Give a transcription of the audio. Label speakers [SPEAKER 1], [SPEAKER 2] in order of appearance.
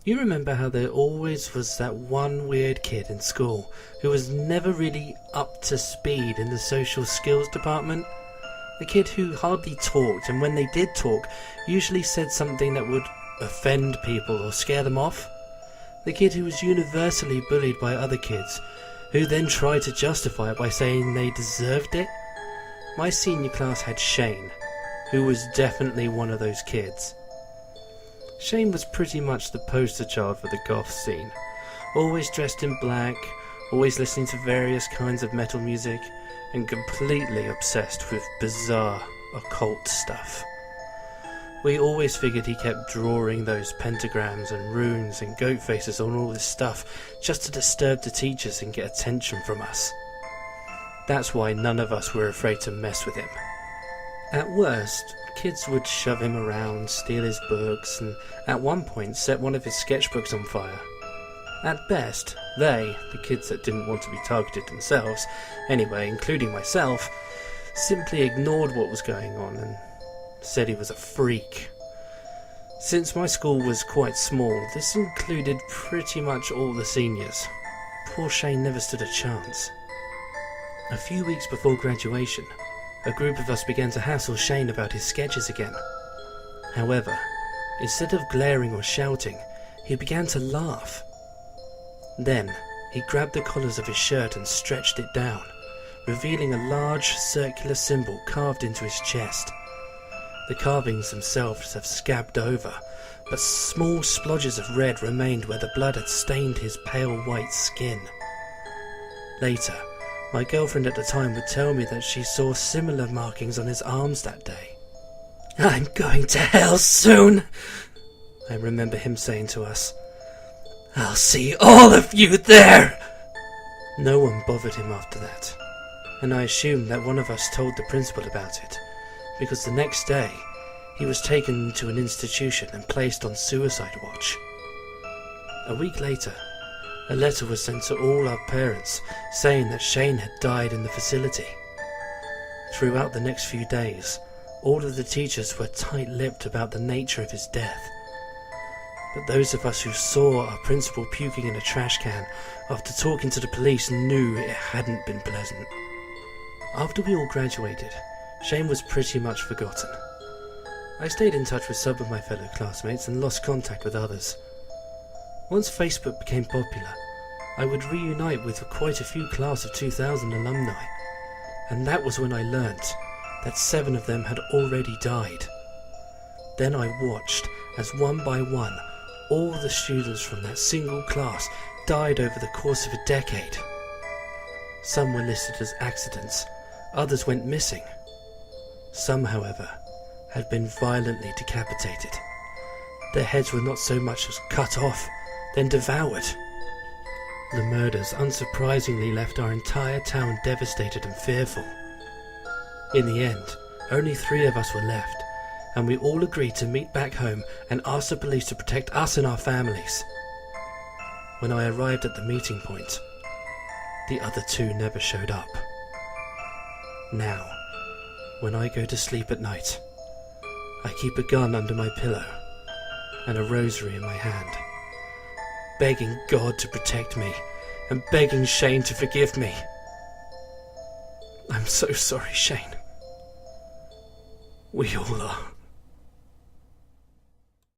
[SPEAKER 1] You remember how there always was that one weird kid in school who was never really up to speed in the social skills department? The kid who hardly talked, and when they did talk, usually said something that would offend people or scare them off? The kid who was universally bullied by other kids, who then tried to justify it by saying they deserved it? My senior class had Shane, who was definitely one of those kids. Shane was pretty much the poster child for the goth scene, always dressed in black, always listening to various kinds of metal music, and completely obsessed with bizarre, occult stuff. We always figured he kept drawing those pentagrams and runes and goat faces on all this stuff just to disturb the teachers and get attention from us. That's why none of us were afraid to mess with him. At worst, kids would shove him around, steal his books, and at one point set one of his sketchbooks on fire. At best, they, the kids that didn't want to be targeted themselves, anyway, including myself, simply ignored what was going on and said he was a freak. Since my school was quite small, this included pretty much all the seniors. Poor Shane never stood a chance. A few weeks before graduation, a group of us began to hassle Shane about his sketches again. However, instead of glaring or shouting, he began to laugh. Then, he grabbed the collars of his shirt and stretched it down, revealing a large circular symbol carved into his chest. The carvings themselves have scabbed over, but small splodges of red remained where the blood had stained his pale white skin. Later, my girlfriend at the time would tell me that she saw similar markings on his arms that day. "I'm going to hell soon," I remember him saying to us. "I'll see all of you there." No one bothered him after that, and I assumed that one of us told the principal about it, because the next day he was taken to an institution and placed on suicide watch. A week later, a letter was sent to all our parents saying that Shane had died in the facility. Throughout the next few days, all of the teachers were tight-lipped about the nature of his death. But those of us who saw our principal puking in a trash can after talking to the police knew it hadn't been pleasant. After we all graduated, Shane was pretty much forgotten. I stayed in touch with some of my fellow classmates and lost contact with others. Once Facebook became popular, I would reunite with quite a few class of 2000 alumni, and that was when I learnt that 7 of them had already died. Then I watched as one by one all the students from that single class died over the course of a decade. Some were listed as accidents, others went missing. Some, however, had been violently decapitated. Their heads were not so much as cut off, then devoured. The murders unsurprisingly left our entire town devastated and fearful. In the end, only 3 of us were left, and we all agreed to meet back home and ask the police to protect us and our families. When I arrived at the meeting point, the other 2 never showed up. Now, when I go to sleep at night, I keep a gun under my pillow and a rosary in my hand, begging God to protect me and begging Shane to forgive me. I'm so sorry, Shane. We all are.